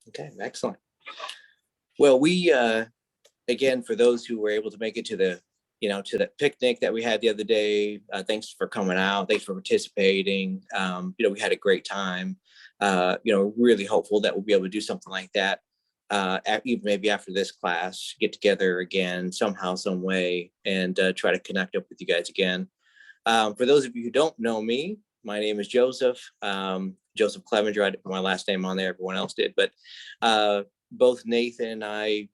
Okay, excellent. Well, we again, for those who were able to make it to the to that picnic that we had the other day, thanks for coming out. Thanks for participating. We had a great time. Really hopeful that we'll be able to do something like that. Even maybe after this class, get together again somehow, some way, and try to connect up with you guys again. For those of you who don't know me, my name is Joseph. Joseph Clevenger. I didn't put my last name on there. Everyone else did, but both Nathan and I,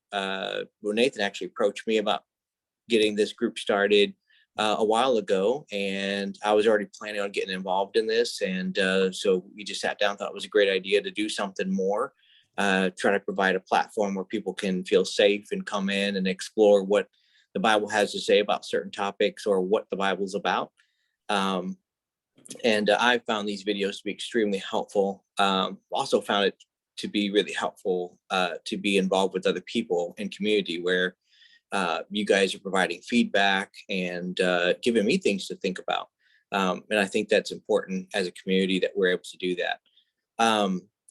Nathan actually approached me about getting this group started a while ago, and I was already planning on getting involved in this. And so we just sat down, thought it was a great idea to do something more, try to provide a platform where people can feel safe and come in and explore what the Bible has to say about certain topics or what the Bible's about. And I found these videos to be extremely helpful. Also found it to be really helpful to be involved with other people in community where you guys are providing feedback and giving me things to think about. And I think that's important as a community that we're able to do that.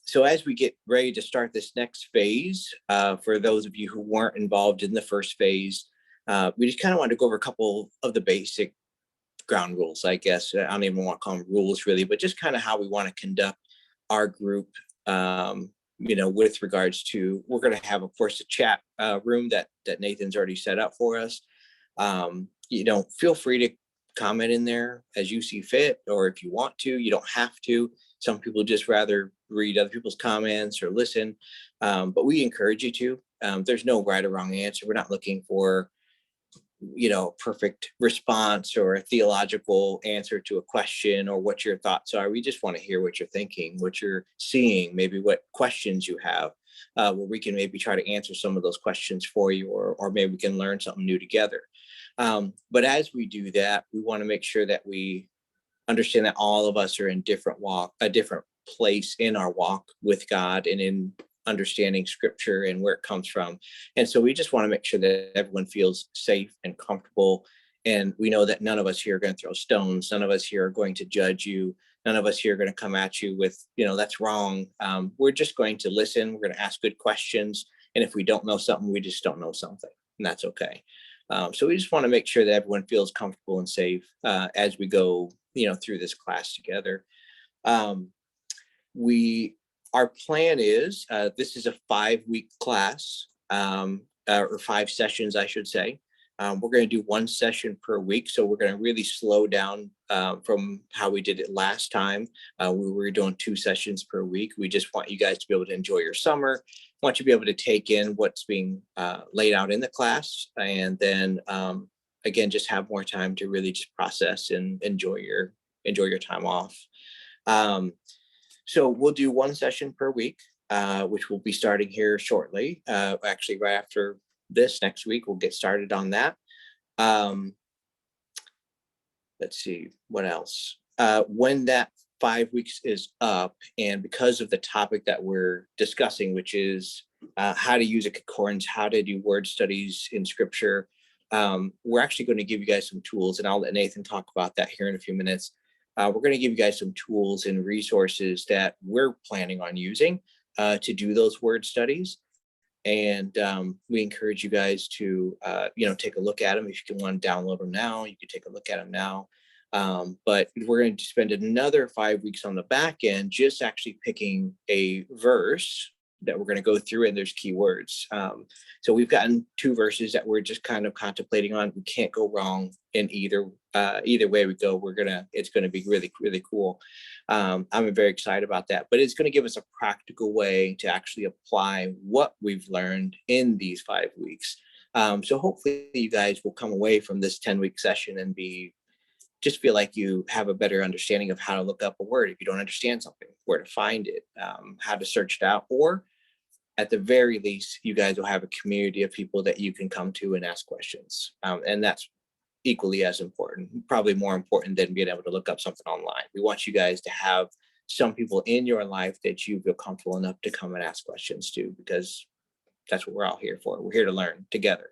So as we get ready to start this next phase, for those of you who weren't involved in the first phase, we just kind of wanted to go over a couple of the basic ground rules, I guess. I don't even want to call them rules really, but just kind of how we want to conduct our group, with regards to, we're going to have, of course, a chat room that Nathan's already set up for us. Feel free to comment in there as you see fit, or if you want to, you don't have to. Some people just rather read other people's comments or listen, but we encourage you to. There's no right or wrong answer. We're not looking for perfect response or a theological answer to a question or what your thoughts are. We just want to hear what you're thinking, what you're seeing, maybe what questions you have, where we can maybe try to answer some of those questions for you, or maybe we can learn something new together. But as we do that, we want to make sure that we understand that all of us are in a different place in our walk with God and in understanding scripture and where it comes from. And so we just want to make sure that everyone feels safe and comfortable. And we know that none of us here are going to throw stones. None of us here are going to judge you. None of us here are going to come at you with, that's wrong. We're just going to listen. We're going to ask good questions. And if we don't know something, we just don't know something. And that's okay. So we just want to make sure that everyone feels comfortable and safe as we go, through this class together. Our plan is, this is a 5-week class, or 5 sessions, I should say. We're going to do 1 session per week. So we're going to really slow down from how we did it last time. We were doing 2 sessions per week. We just want you guys to be able to enjoy your summer. Want you to be able to take in what's being laid out in the class. And then, again, just have more time to really just process and enjoy your time off. So we'll do 1 session per week, which will be starting here shortly. Actually, right after this next week, we'll get started on that. Let's see, what else? When that 5 weeks is up, and because of the topic that we're discussing, which is how to use a concordance, how to do word studies in scripture, we're actually going to give you guys some tools, and I'll let Nathan talk about that here in a few minutes. We're going to give you guys some tools and resources that we're planning on using to do those word studies. And we encourage you guys to, take a look at them. If you can want to download them now, you can take a look at them now. But we're going to spend another 5 weeks on the back end, just actually picking a verse that we're going to go through, and there's keywords. So we've gotten 2 verses that we're just kind of contemplating on. We can't go wrong in either way we go. It's going to be really, really cool. I'm very excited about that, but it's going to give us a practical way to actually apply what we've learned in these 5 weeks. So hopefully you guys will come away from this 10-week session and just feel like you have a better understanding of how to look up a word if you don't understand something, where to find it, how to search it out, or at the very least, you guys will have a community of people that you can come to and ask questions. And that's equally as important, probably more important than being able to look up something online. We want you guys to have some people in your life that you feel comfortable enough to come and ask questions to, because that's what we're all here for. We're here to learn together.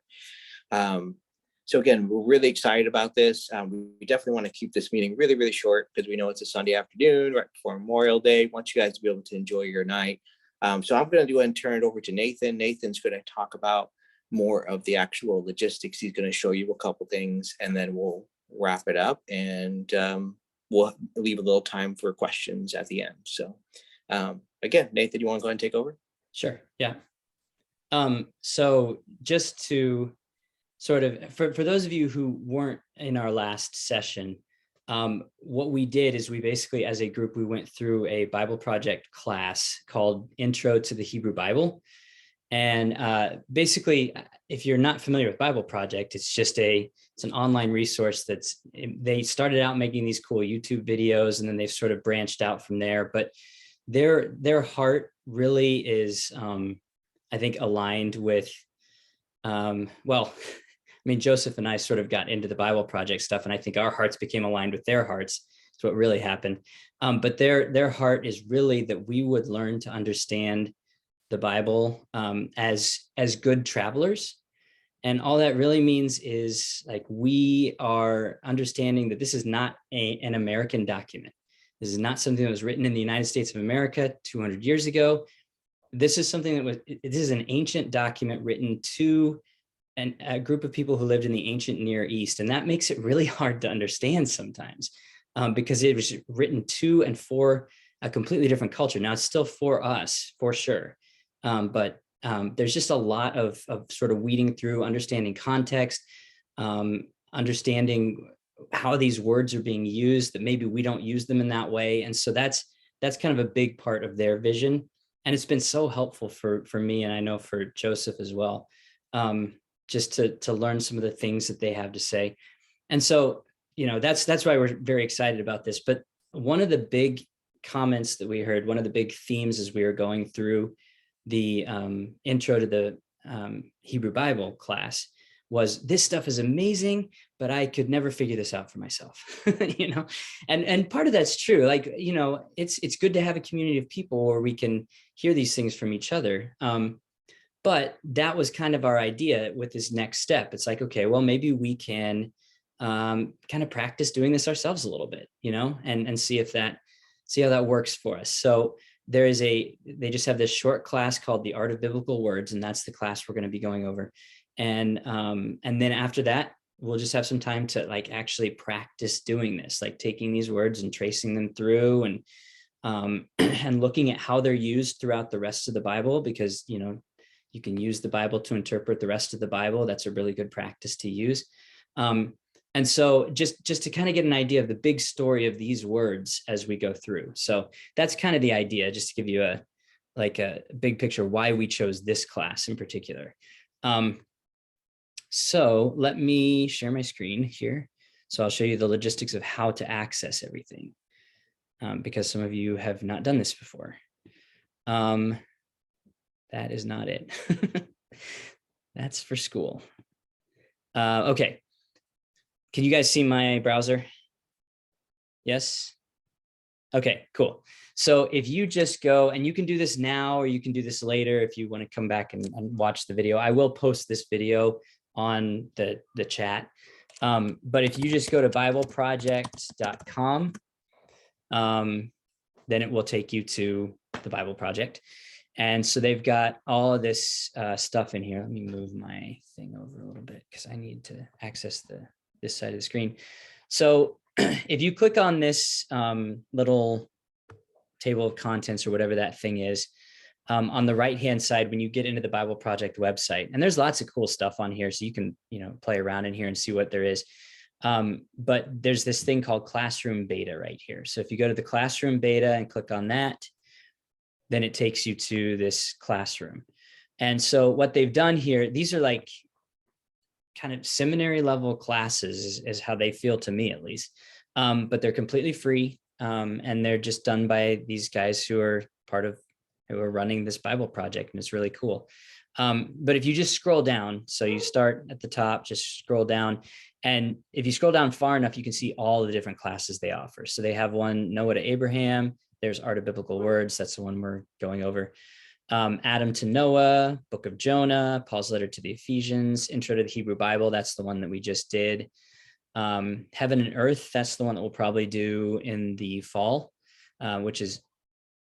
So again, we're really excited about this. We definitely want to keep this meeting really, really short, because we know it's a Sunday afternoon right before Memorial Day. We want you guys to be able to enjoy your night. So I'm going to go ahead and turn it over to Nathan. Nathan's going to talk about more of the actual logistics. He's going to show you a couple things, and then we'll wrap it up, and we'll leave a little time for questions at the end. So again, Nathan, you want to go ahead and take over? Sure. Yeah. So just to sort of, for those of you who weren't in our last session, what we did is we basically, as a group, we went through a Bible project class called Intro to the Hebrew Bible. And basically, if you're not familiar with Bible Project, it's an online resource they started out making these cool YouTube videos, and then they've sort of branched out from there. But their heart really is, I think, aligned with, well, I mean, Joseph and I sort of got into the Bible Project stuff, and I think our hearts became aligned with their hearts. That's what really happened. But their heart is really that we would learn to understand the Bible as good travelers. And all that really means is, like, we are understanding that this is not an American document. This is not something that was written in the United States of America 200 years ago. This is something this is an ancient document written to a group of people who lived in the ancient Near East. And that makes it really hard to understand sometimes, because it was written to and for a completely different culture. Now, it's still for us, for sure. But there's just a lot of sort of weeding through, understanding context, understanding how these words are being used, that maybe we don't use them in that way. And so that's kind of a big part of their vision. And it's been so helpful for me, and I know for Joseph as well, just to learn some of the things that they have to say. And so, that's why we're very excited about this. But one of the big comments that we heard, one of the big themes as we were going through the intro to the Hebrew Bible class was, this stuff is amazing, but I could never figure this out for myself. And part of that's true. Like, it's good to have a community of people where we can hear these things from each other. But that was kind of our idea with this next step. It's like, okay, well, maybe we can kind of practice doing this ourselves a little bit, and see how that works for us. So they just have this short class called The Art of Biblical Words, and that's the class we're going to be going over. And then after that, we'll just have some time to, like, actually practice doing this, like taking these words and tracing them through, and and looking at how they're used throughout the rest of the Bible, because, you can use the Bible to interpret the rest of the Bible. That's a really good practice to use. And so just to kind of get an idea of the big story of these words as we go through. So that's kind of the idea, just to give you a big picture why we chose this class in particular. So let me share my screen here. So I'll show you the logistics of how to access everything, because some of you have not done this before. That is not it. That's for school. Okay. Can you guys see my browser? Yes? Okay, cool. So if you just go, and you can do this now, or you can do this later if you want to come back and watch the video. I will post this video on the chat. But if you just go to bibleproject.com, then it will take you to the Bible Project. And so they've got all of this stuff in here. Let me move my thing over a little bit because I need to access this side of the screen. So if you click on this little table of contents or whatever that thing is, on the right-hand side, when you get into the Bible Project website, and there's lots of cool stuff on here, so you can, play around in here and see what there is. But there's this thing called Classroom Beta right here. So if you go to the Classroom Beta and click on that, then it takes you to this classroom. And so what they've done here, these are like kind of seminary level classes is how they feel to me, at least. But they're completely free. And they're just done by these guys who are running this Bible project, and it's really cool. But if you just scroll down, so you start at the top, just scroll down. And if you scroll down far enough, you can see all the different classes they offer. So they have one, Noah to Abraham. There's Art of Biblical Words. That's the one we're going over. Adam to Noah, Book of Jonah, Paul's letter to the Ephesians, Intro to the Hebrew Bible. That's the one that we just did. Heaven and Earth. That's the one that we'll probably do in the fall, which is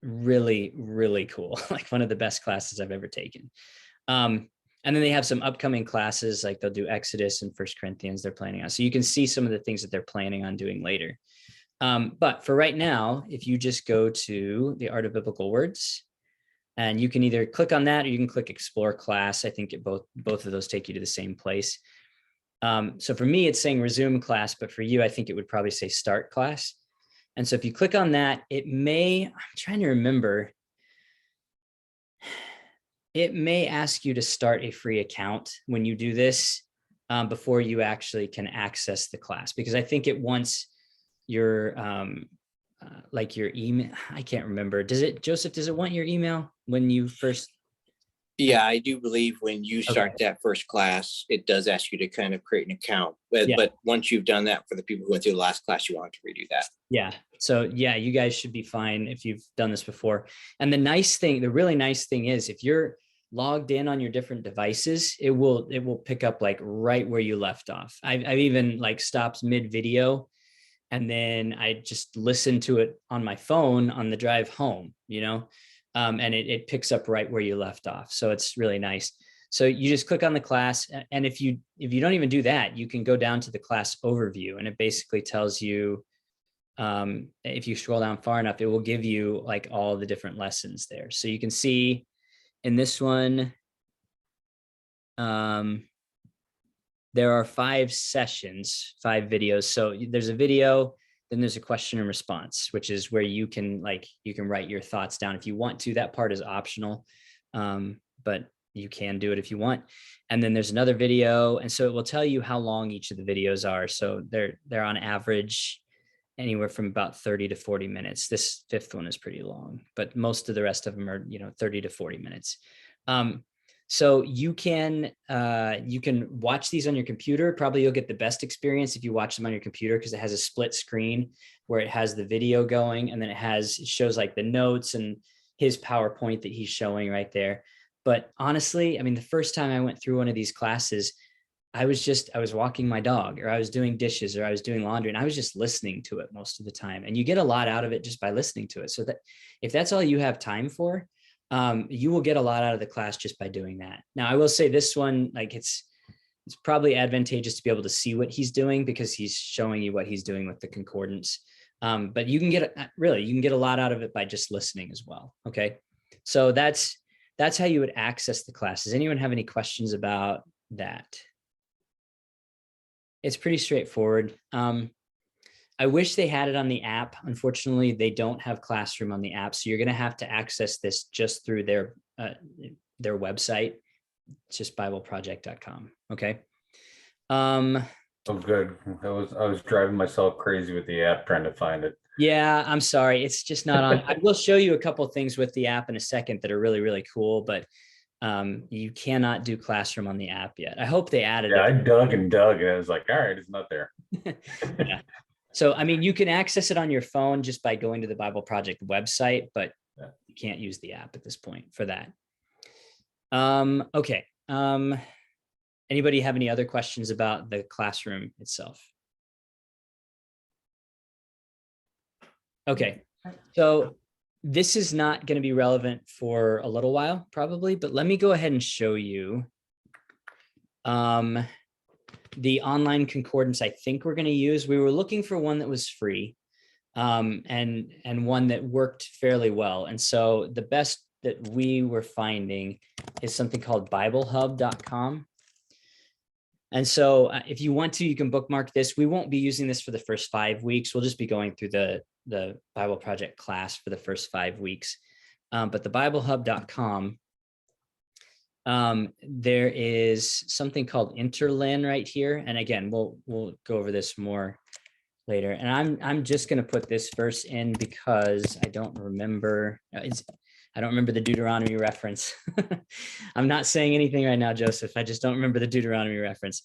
really, really cool. Like one of the best classes I've ever taken. And then they have some upcoming classes, like they'll do Exodus and First Corinthians they're planning on. So you can see some of the things that they're planning on doing later. But for right now, if you just go to the Art of Biblical Words, and you can either click on that or you can click Explore Class. I think both of those take you to the same place. So for me, it's saying resume class, but for you, I think it would probably say start class. And so if you click on that, I'm trying to remember, it may ask you to start a free account when you do this before you actually can access the class, because I think it wants your like your email. I can't remember. Joseph, does it want your email when you first? Yeah, I do believe when you start Okay. that first class, it does ask you to kind of create an account. But, Yeah. but once you've done that, for the people who went through the last class, you want to redo that. Yeah. So yeah, you guys should be fine if you've done this before. And the really nice thing is if you're logged in on your different devices, it will pick up like right where you left off. I've even like stopped mid video, and then I just listened to it on my phone on the drive home, and it picks up right where you left off. So it's really nice. So you just click on the class, and if you don't even do that, you can go down to the class overview, and it basically tells you, if you scroll down far enough, it will give you like all the different lessons there. So you can see in this one, there are 5 sessions, 5 videos. So there's a video, then there's a question and response, which is where you can write your thoughts down if you want to. That part is optional, but you can do it if you want. And then there's another video, and so it will tell you how long each of the videos are. So they're on average anywhere from about 30 to 40 minutes. This 5th one is pretty long, but most of the rest of them are 30 to 40 minutes. So you can watch these on your computer. Probably you'll get the best experience if you watch them on your computer, because it has a split screen where it has the video going, and then it shows like the notes and his PowerPoint that he's showing right there. But honestly, I mean, the first time I went through one of these classes, I was walking my dog, or I was doing dishes, or I was doing laundry, and I was just listening to it most of the time. And you get a lot out of it just by listening to it. So that if that's all you have time for, you will get a lot out of the class just by doing that. Now, I will say this one, like it's probably advantageous to be able to see what he's doing, because he's showing you what he's doing with the concordance. But you can get a lot out of it by just listening as well. Okay. So that's how you would access the class. Does anyone have any questions about that? It's pretty straightforward. I wish they had it on the app. Unfortunately, they don't have Classroom on the app. So you're going to have to access this just through their website. It's just BibleProject.com. Okay. Oh, good. I was driving myself crazy with the app trying to find it. Yeah, I'm sorry. It's just not on. I will show you a couple of things with the app in a second that are really, really cool, but you cannot do Classroom on the app yet. I hope they added it. I dug and dug, and I was like, all right, it's not there. Yeah. So, I mean, you can access it on your phone just by going to the Bible Project website, but you can't use the app at this point for that. Okay. Anybody have any other questions about the classroom itself? Okay. So this is not going to be relevant for a little while, probably, but let me go ahead and show you the online concordance I think we're going to use. We were looking for one that was free, and one that worked fairly well. And so the best that we were finding is something called BibleHub.com. And so if you want to, you can bookmark this. We won't be using this for the first 5 weeks. We'll just be going through the Bible Project class for the first 5 weeks. But the BibleHub.com, there is something called Interlin right here. And again, we'll go over this more later. And I'm just going to put this verse in because I don't remember. I don't remember the Deuteronomy reference. I'm not saying anything right now, Joseph. I just don't remember the Deuteronomy reference.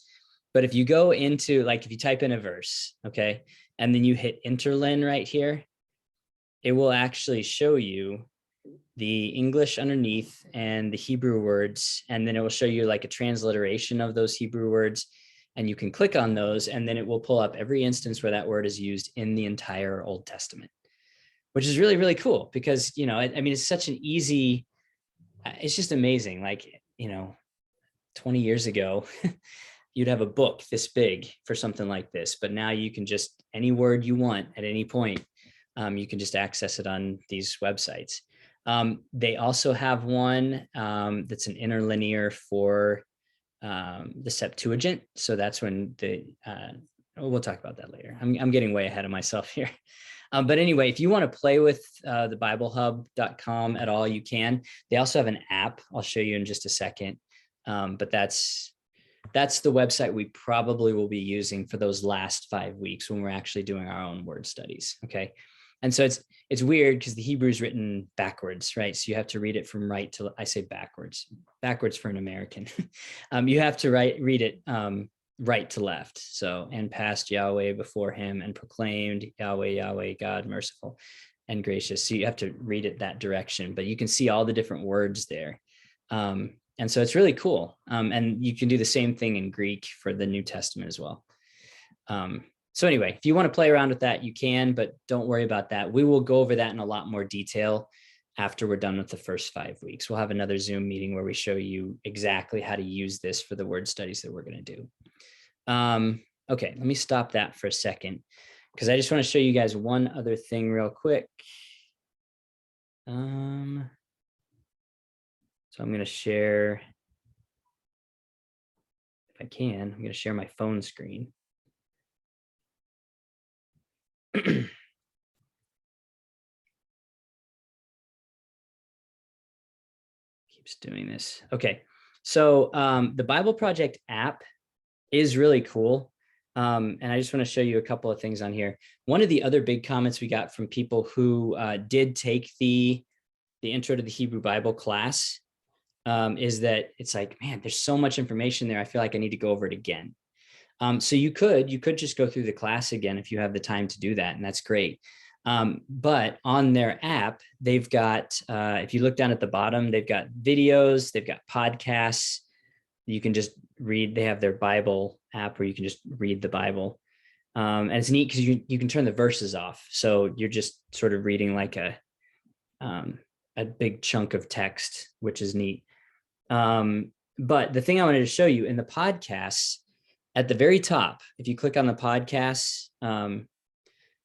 But if you go into, like, if you type in a verse, okay, and then you hit Interlin right here, it will actually show you the English underneath and the Hebrew words. And then it will show you like a transliteration of those Hebrew words. And you can click on those, and then it will pull up every instance where that word is used in the entire Old Testament, which is really, really cool because, I mean, it's such an easy, it's just amazing. Like, 20 years ago, you'd have a book this big for something like this, but now you can just, any word you want at any point, you can just access it on these websites. They also have one that's an interlinear for the Septuagint. So that's when we'll talk about that later. I'm getting way ahead of myself here. But anyway, if you want to play with the BibleHub.com at all, you can. They also have an app. I'll show you in just a second. But that's the website we probably will be using for those last 5 weeks when we're actually doing our own word studies. Okay. And so it's weird because the Hebrew is written backwards, right? So you have to read it from right to, I say backwards for an American. You have to read it right to left. So, and passed Yahweh before him and proclaimed Yahweh, Yahweh, God, merciful and gracious. So you have to read it that direction, but you can see all the different words there. And so it's really cool. And you can do the same thing in Greek for the New Testament as well. So anyway, if you want to play around with that, you can, but don't worry about that. We will go over that in a lot more detail after we're done with the first 5 weeks. We'll have another Zoom meeting where we show you exactly how to use this for the word studies that we're going to do. Okay, let me stop that for a second because I just want to show you guys one other thing real quick. So I'm going to share, if I can, I'm going to share my phone screen. Keeps doing this. Okay. So the Bible Project app is really cool. And I just want to show you a couple of things on here. One of the other big comments we got from people who did take the Intro to the Hebrew Bible class is that it's like, man, there's so much information there. I feel like I need to go over it again. So you could just go through the class again if you have the time to do that, and that's great. But on their app, they've got, if you look down at the bottom, they've got videos, they've got podcasts. You can just read. They have their Bible app where you can just read the Bible. And it's neat because you can turn the verses off. So you're just sort of reading like a big chunk of text, which is neat. But the thing I wanted to show you in the podcasts, at the very top, if you click on the podcasts,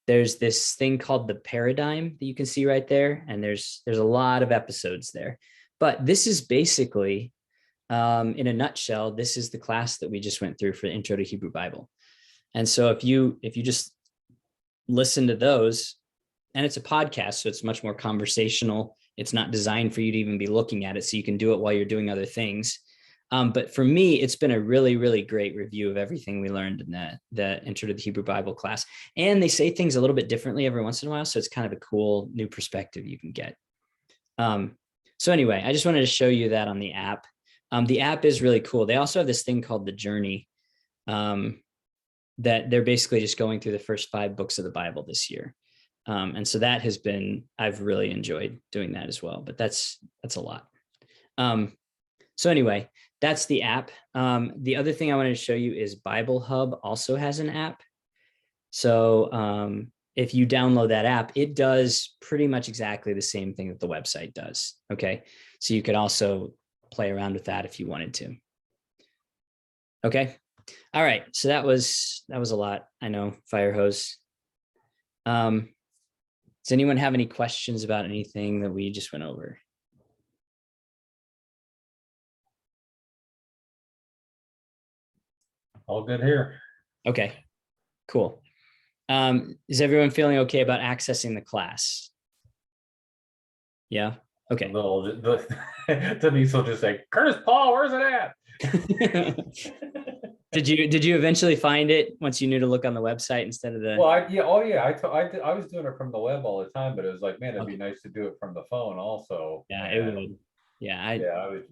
there's this thing called the paradigm that you can see right there. And there's a lot of episodes there. But this is basically, in a nutshell, this is the class that we just went through for the Intro to Hebrew Bible. And so if you just listen to those, and it's a podcast, so it's much more conversational. It's not designed for you to even be looking at it, so you can do it while you're doing other things. But for me, it's been a really, really great review of everything we learned in the Intro to the Hebrew Bible class. And they say things a little bit differently every once in a while, so it's kind of a cool new perspective you can get. So anyway, I just wanted to show you that on the app. The app is really cool. They also have this thing called the Journey, that they're basically just going through the first 5 books of the Bible this year. And so that has been, I've really enjoyed doing that as well, but that's a lot. So anyway, that's the app. The other thing I wanted to show you is Bible Hub also has an app. So if you download that app, it does pretty much exactly the same thing that the website does. Okay. So you could also play around with that if you wanted to. Okay. All right. So that was a lot. I know, fire hose. Does anyone have any questions about anything that we just went over? All good here. Okay, cool. Is everyone feeling okay about accessing the class? Yeah. Okay. Denise will just say, Curtis Paul, where's it at? Did you eventually find it once you knew to look on the website instead of the? Well, I was doing it from the web all the time, but it was like, man, it'd be nice to do it from the phone also. Yeah, it would. Yeah,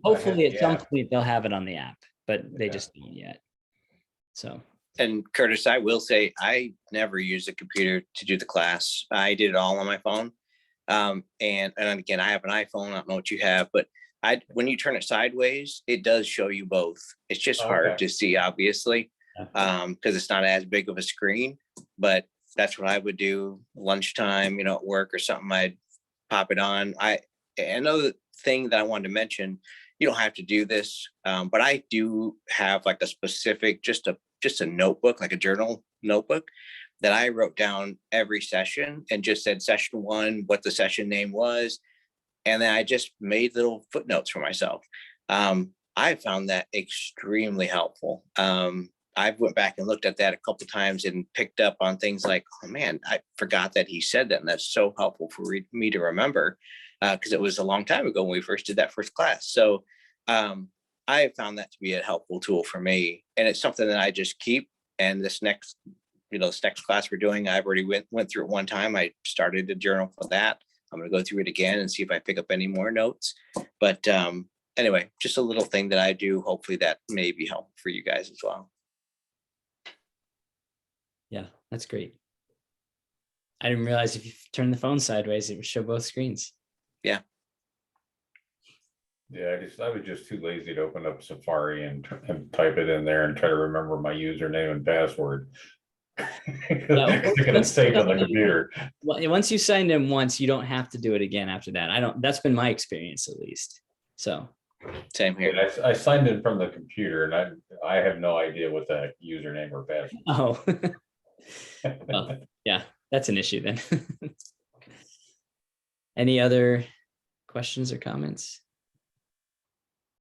hopefully at some point they'll have it on the app, but they just don't yet. So. And Curtis, I will say, I never used a computer to do the class. I did it all on my phone. And again, I have an iPhone. I don't know what you have, but when you turn it sideways, it does show you both. It's just hard to see, obviously, because it's not as big of a screen. But that's what I would do lunchtime, at work or something. I'd pop it on. Another thing that I wanted to mention, you don't have to do this, but I do have like a specific, just a notebook, like a journal notebook that I wrote down every session and just said session 1, what the session name was. And then I just made little footnotes for myself. I found that extremely helpful. I went back and looked at that a couple of times and picked up on things like, oh man, I forgot that he said that. And that's so helpful for me to remember, because it was a long time ago when we first did that first class. So I found that to be a helpful tool for me. And it's something that I just keep. And this next class we're doing, I've already went through it one time. I started a journal for that. I'm going to go through it again and see if I pick up any more notes. But anyway, just a little thing that I do. Hopefully that may be helpful for you guys as well. Yeah, that's great. I didn't realize if you turn the phone sideways, it would show both screens. Yeah, I was just too lazy to open up Safari and type it in there and try to remember my username and password. They're gonna save on the computer. Well, once you signed in once, you don't have to do it again after that. That's been my experience at least. So same here. I signed in from the computer and I have no idea what the username or password. Oh, well, yeah, that's an issue then. Any other questions or comments?